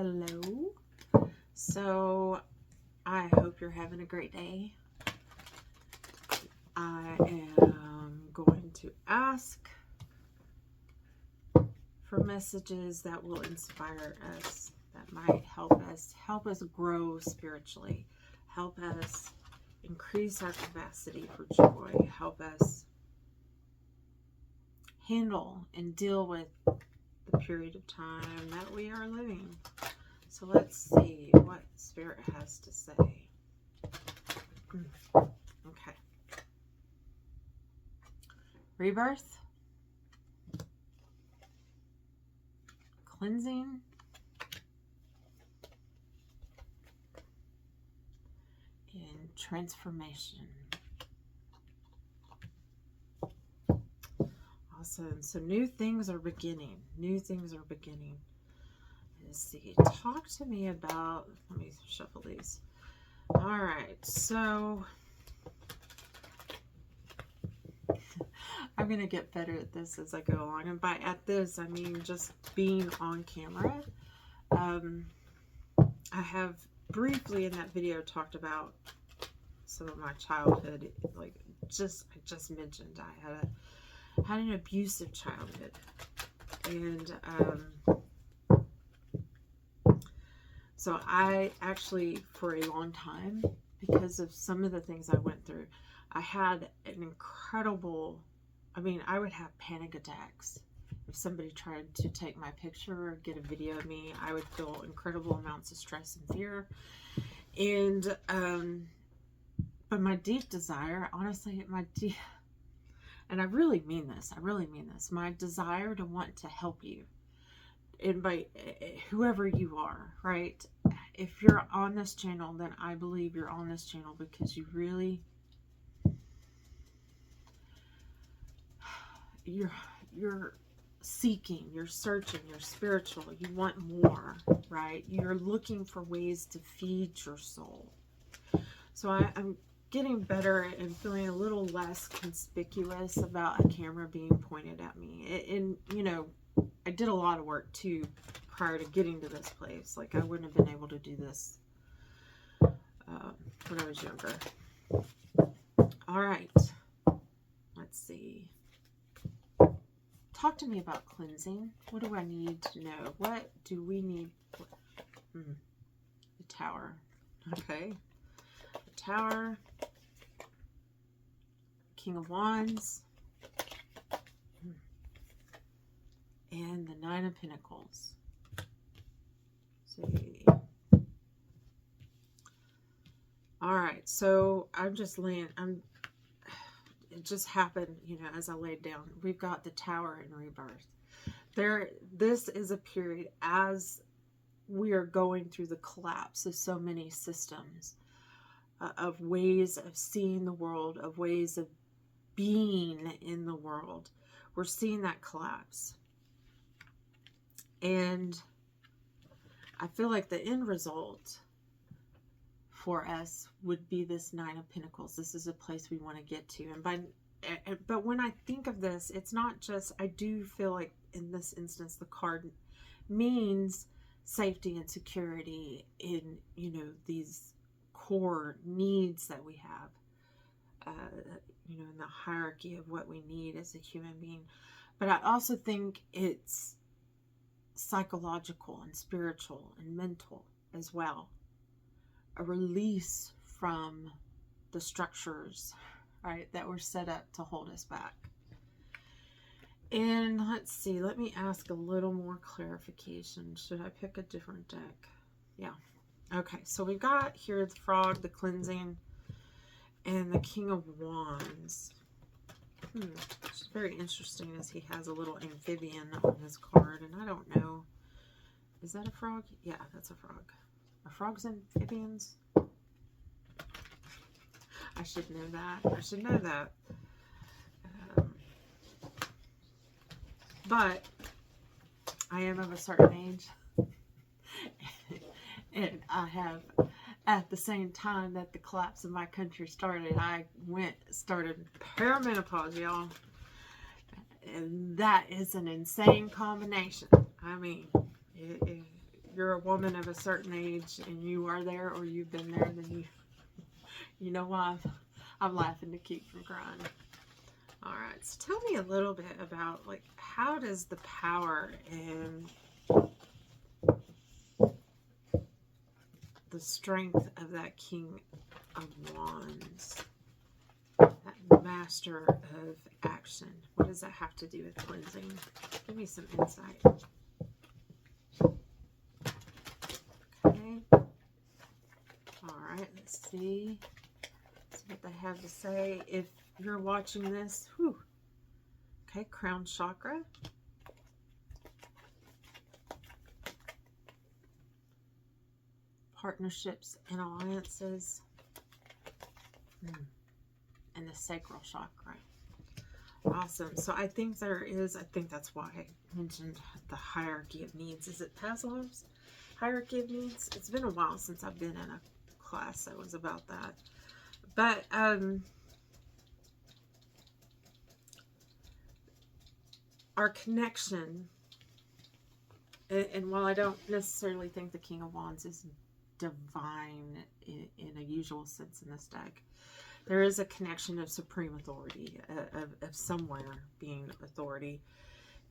Hello. So I hope you're having a great day. I am going to ask for messages that will inspire us, that might help us grow spiritually, help us increase our capacity for joy, help us handle and deal with the period of time that we are living. So let's see what Spirit has to say. Okay. Rebirth, cleansing, and transformation. Awesome. So new things are beginning. New things are beginning. Let's see. Talk to me about, let me shuffle these. All right. So I'm going to get better at this as I go along. And by at this, I mean just being on camera. I have briefly in that video talked about some of my childhood. Like I just mentioned, I had an abusive childhood. And so I actually, for a long time, because of some of the things I went through, I had an incredible, I would have panic attacks. If somebody tried to take my picture or get a video of me, I would feel incredible amounts of stress and fear. And, but my deep desire, honestly, and I really mean this, my desire to want to help you, and by whoever you are, right? If you're on this channel, then I believe you're on this channel because you really, you're seeking, you're searching, you're spiritual, you want more, right? You're looking for ways to feed your soul. So I'm getting better and feeling a little less conspicuous about a camera being pointed at me. And you know, I did a lot of work too prior to getting to this place. Like I wouldn't have been able to do this when I was younger. All right, let's see. Talk to me about cleansing. What do I need to know? What do we need? The Tower. Okay. The Tower. King of Wands. And the Nine of Pentacles. Let's see. All right. So I'm just laying. It just happened, you know, as I laid down. We've got the Tower in rebirth. This is a period as we are going through the collapse of so many systems, of ways of seeing the world, of ways of being in the world. We're seeing that collapse. And I feel like the end result for us would be this Nine of Pentacles. This is a place we want to get to. But when I think of this, it's not just, I do feel like in this instance, the card means safety and security in, you know, these core needs that we have, you know, in the hierarchy of what we need as a human being. But I also think it's psychological and spiritual and mental as well. A release from the structures, right, that were set up to hold us back. And let's see, let me ask a little more clarification. Should I pick a different deck? Yeah. Okay, so we've got here the Frog, the Cleansing, and the King of Wands. It's very interesting as he has a little amphibian on his card, and I don't know, is that a frog? Yeah, that's a frog. Are frogs amphibians? I should know that. I should know that. But I am of a certain age. And I have, at the same time that the collapse of my country started, I started perimenopause, y'all. And that is an insane combination. I mean, you're a woman of a certain age and you are there or you've been there, then you know why I'm laughing to keep from crying. All right, so tell me a little bit about, like, how does the power and the strength of that King of Wands, that master of action, what does that have to do with cleansing? Give me some insight. Okay. All right, let's see what they have to say. If you're watching this, whew. Okay, crown chakra. Partnerships and alliances. And the sacral chakra. Awesome. So I think that's why I mentioned the hierarchy of needs. Is it Maslow's hierarchy of needs? It's been a while since I've been in a class that was about that. But our connection, and while I don't necessarily think the King of Wands is divine in a usual sense in this deck, there is a connection of supreme authority, of somewhere being authority.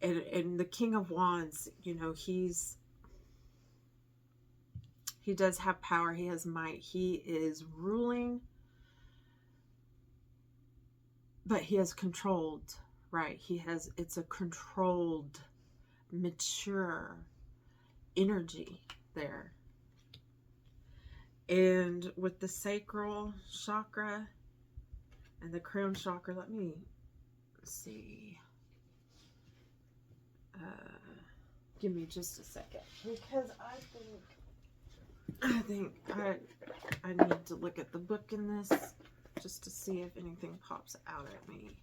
And the King of Wands, you know, he does have power. He has might. He is ruling, but he is controlled, right? It's a controlled, mature energy there. And with the sacral chakra and the crown chakra, let me see. Give me just a second, because I think I need to look at the book in this just to see if anything pops out at me.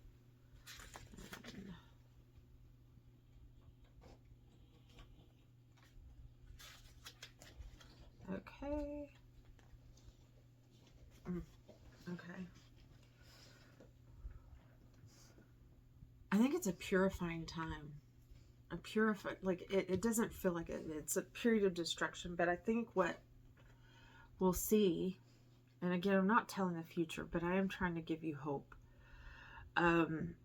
Okay. Okay. I think it's a purifying time. It doesn't feel like it's a period of destruction, but I think what we'll see, and again, I'm not telling the future, but I am trying to give you hope, and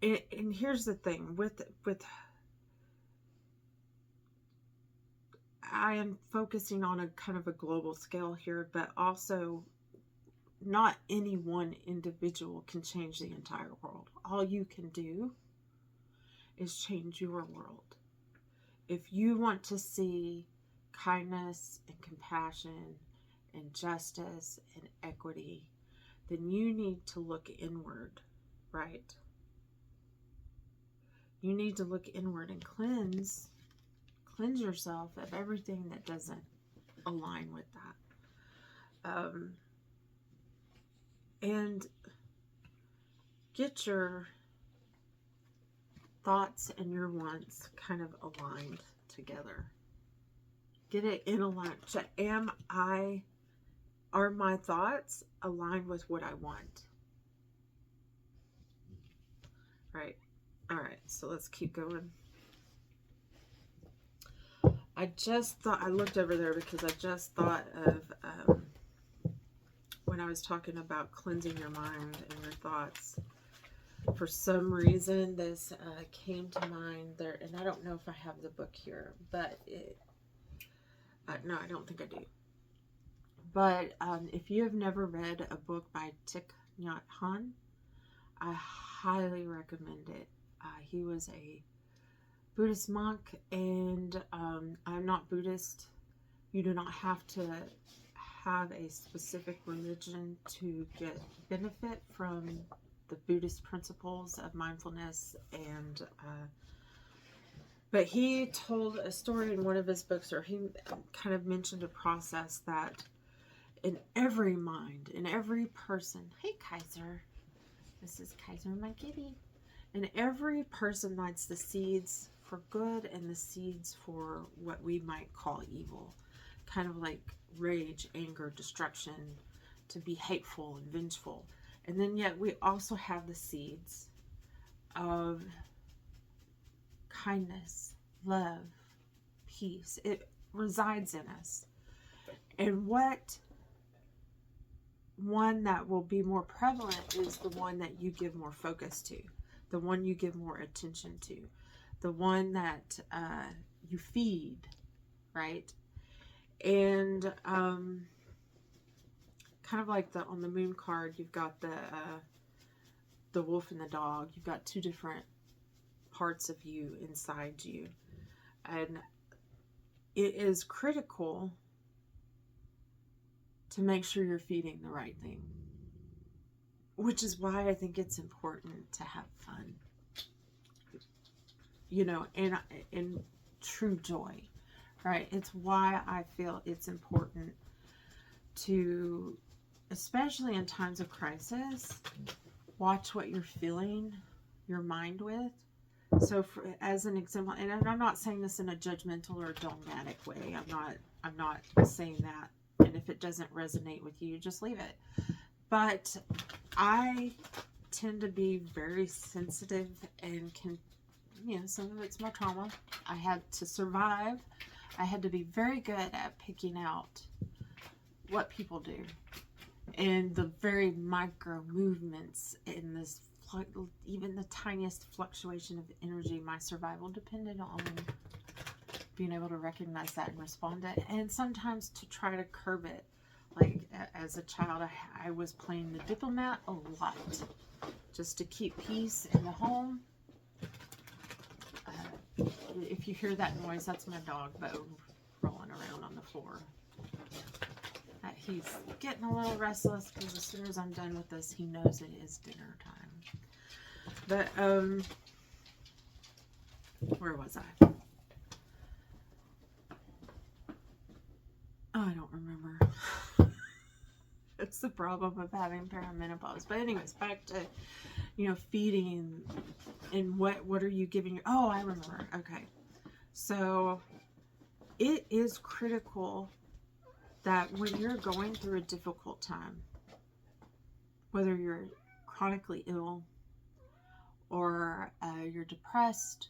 here's the thing with I am focusing on a kind of a global scale here, but also not any one individual can change the entire world. All you can do is change your world. If you want to see kindness and compassion and justice and equity, then you need to look inward, right? You need to look inward and cleanse yourself of everything that doesn't align with that. And get your thoughts and your wants kind of aligned together. Get it in alignment. Are my thoughts aligned with what I want? Right. All right. So let's keep going. I looked over there because I just thought of when I was talking about cleansing your mind and your thoughts. For some reason, this came to mind there, and I don't know if I have the book here, but no, I don't think I do. But if you have never read a book by Thich Nhat Hanh, I highly recommend it. He was a Buddhist monk, and I'm not Buddhist. You do not have to have a specific religion to get benefit from the Buddhist principles of mindfulness. And but he told a story in one of his books, or he kind of mentioned a process that in every mind, in every person, hey Kaiser, this is Kaiser, my kitty, and every person lights the seeds for good and the seeds for what we might call evil, kind of like rage, anger, destruction, to be hateful and vengeful. And then yet we also have the seeds of kindness love, peace. It resides in us. And what one that will be more prevalent is the one that you give more focus to, the one you give more attention to, the one that you feed, right? And kind of like on the moon card, you've got the wolf and the dog. You've got two different parts of you inside you, and it is critical to make sure you're feeding the right thing, which is why I think it's important to have fun, and true joy, right? It's why I feel it's important to, especially in times of crisis, watch what you're filling your mind with. So as an example, and I'm not saying this in a judgmental or dogmatic way. I'm not saying that. And if it doesn't resonate with you, just leave it. But I tend to be very sensitive and some of it's my trauma. I had to survive. I had to be very good at picking out what people do and the very micro movements in this, even the tiniest fluctuation of energy. My survival depended on being able to recognize that and respond to it, and sometimes to try to curb it. Like as a child, I was playing the diplomat a lot just to keep peace in the home. If you hear that noise, that's my dog Bo rolling around on the floor. He's getting a little restless because as soon as I'm done with this, he knows it is dinner time. But where was I? Oh, I don't remember. It's the problem of having perimenopause. But anyways, back to feeding, and what are you giving? Oh, I remember. Okay, so it is critical that when you're going through a difficult time, whether you're chronically ill or you're depressed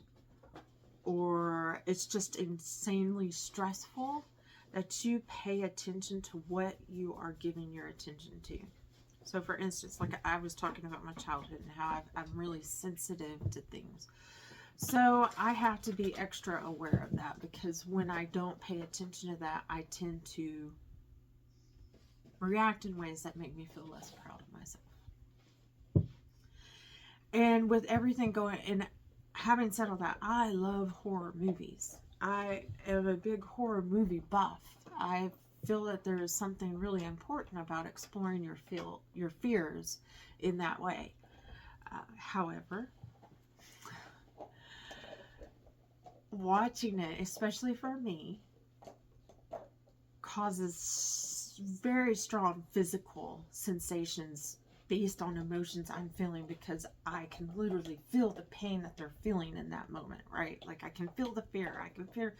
or it's just insanely stressful, that you pay attention to what you are giving your attention to. So for instance, like I was talking about my childhood and how I'm really sensitive to things. So I have to be extra aware of that, because when I don't pay attention to that, I tend to react in ways that make me feel less proud of myself. And with everything going, and having said all that, I love horror movies. I am a big horror movie buff. I feel that there is something really important about exploring your fears in that way. However, watching it, especially for me, causes very strong physical sensations based on emotions I'm feeling, because I can literally feel the pain that they're feeling in that moment, right? Like I can feel the fear. I can feel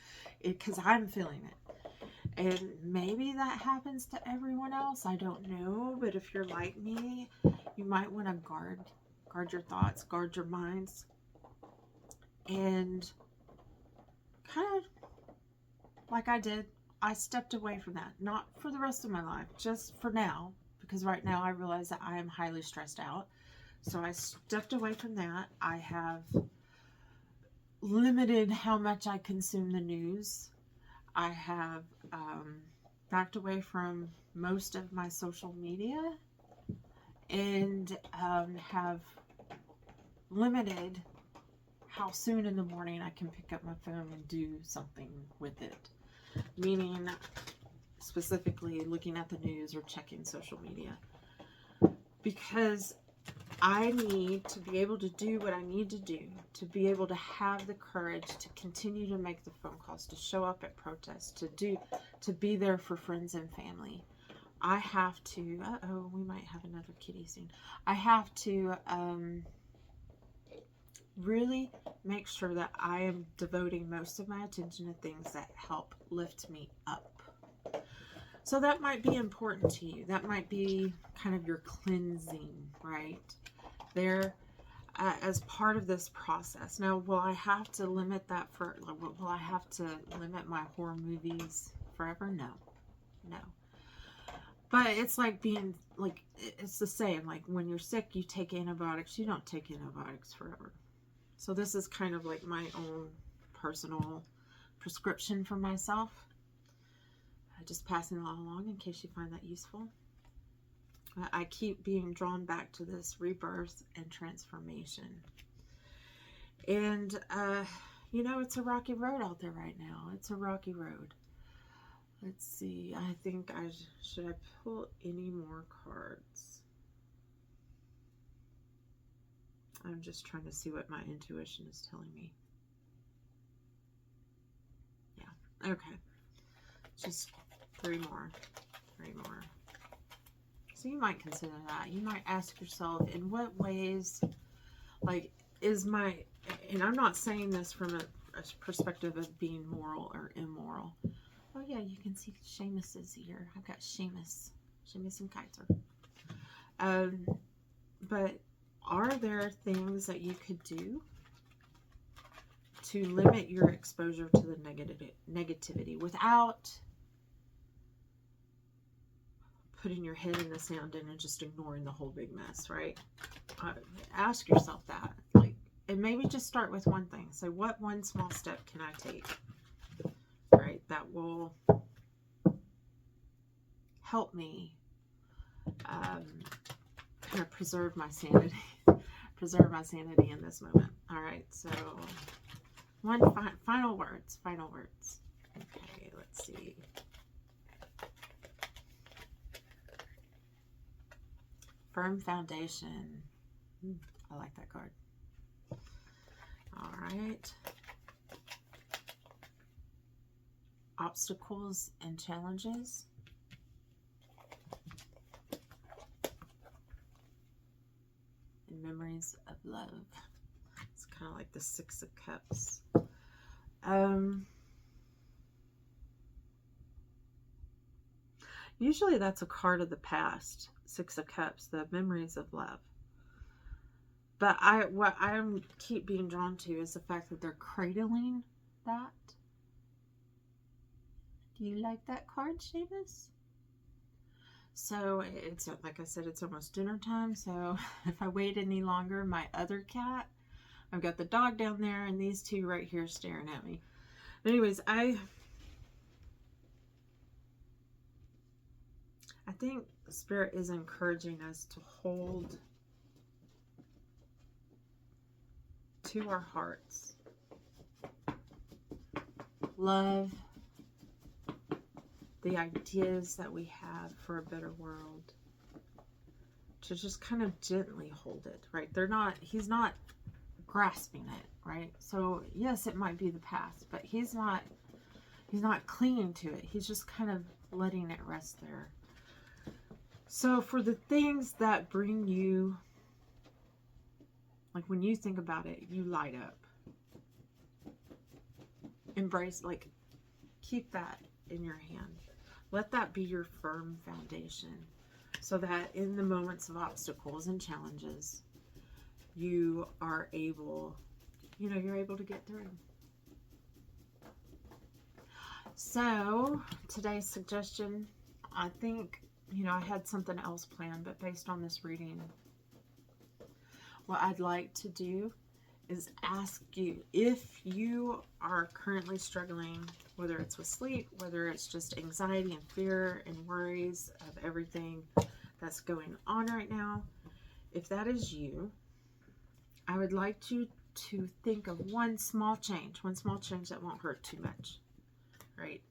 it because I'm feeling it. And maybe that happens to everyone else. I don't know. But if you're like me, you might want to guard your thoughts, guard your minds, and kind of like I did, I stepped away from that. Not for the rest of my life, just for now. Because right now I realize that I am highly stressed out. So I stepped away from that. I have limited how much I consume the news. I have backed away from most of my social media, and have limited how soon in the morning I can pick up my phone and do something with it. Meaning, specifically looking at the news or checking social media, because I need to be able to do what I need to do to be able to have the courage to continue to make the phone calls, to show up at protests, to be there for friends and family. I have to, we might have another kitty soon. I have to really make sure that I am devoting most of my attention to things that help lift me up. So that might be important to you. That might be kind of your cleansing, right? There, as part of this process. Now, will I have to limit that for, will I have to limit my horror movies forever? No, no. But it's like being, like, it's the same. Like, when you're sick, you take antibiotics. You don't take antibiotics forever. So this is kind of like my own personal prescription for myself. Just passing that along in case you find that useful. I keep being drawn back to this rebirth and transformation. And, you know, it's a rocky road out there right now. It's a rocky road. Let's see. I think should I pull any more cards? I'm just trying to see what my intuition is telling me. Yeah. Okay. Just 3 more. 3 more. So you might consider that. You might ask yourself, in what ways, like, is my, and I'm not saying this from a perspective of being moral or immoral. Oh yeah, you can see Seamus is here. I've got Seamus and Kaiser. But are there things that you could do to limit your exposure to the negativity without putting your head in the sand and just ignoring the whole big mess, right? Ask yourself that. Like, and maybe just start with one thing. So what one small step can I take, right, that will help me kind of preserve my sanity in this moment. All right, so final words. Okay, let's see. Firm foundation. I like that card. All right. Obstacles and challenges. And memories of love. It's kind of like the 6 of Cups. Usually that's a card of the past. 6 of Cups, the memories of love. But what I keep being drawn to is the fact that they're cradling that. Do you like that card, Seamus? So it's, like I said, it's almost dinner time. So if I wait any longer, my other cat, I've got the dog down there and these 2 right here staring at me. But anyways, I think the Spirit is encouraging us to hold to our hearts love, the ideas that we have for a better world, to just kind of gently hold it, right? He's not grasping it, right? So yes, it might be the past, but he's not clinging to it. He's just kind of letting it rest there. So for the things that bring you, like, when you think about it, you light up. Embrace, like, keep that in your hand. Let that be your firm foundation, so that in the moments of obstacles and challenges, you are able, you're able to get through. So today's suggestion, I think, I had something else planned, but based on this reading, what I'd like to do is ask you, if you are currently struggling, whether it's with sleep, whether it's just anxiety and fear and worries of everything that's going on right now, if that is you, I would like you to think of one small change that won't hurt too much, right?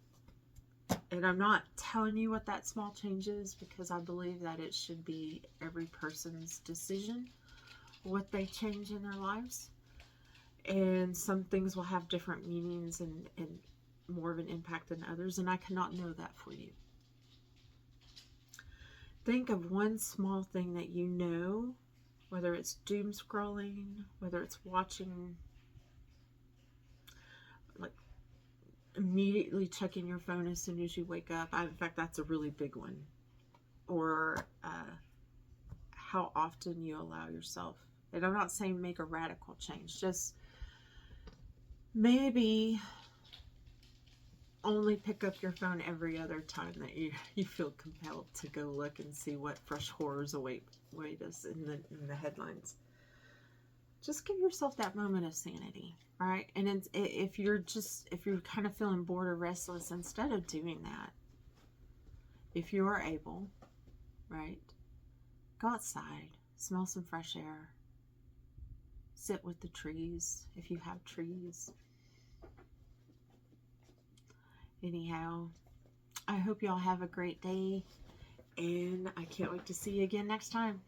And I'm not telling you what that small change is, because I believe that it should be every person's decision what they change in their lives. And some things will have different meanings and more of an impact than others, and I cannot know that for you. Think of one small thing that you know, whether it's doom scrolling, whether it's watching, like, immediately checking your phone as soon as you wake up. In fact, that's a really big one. Or how often you allow yourself And I'm not saying make a radical change, just maybe only pick up your phone every other time that you feel compelled to go look and see what fresh horrors await us in the headlines. Just give yourself that moment of sanity, right? And if you're kind of feeling bored or restless, instead of doing that, if you are able, right, go outside, smell some fresh air, sit with the trees if you have trees. Anyhow, I hope y'all have a great day, and I can't wait to see you again next time.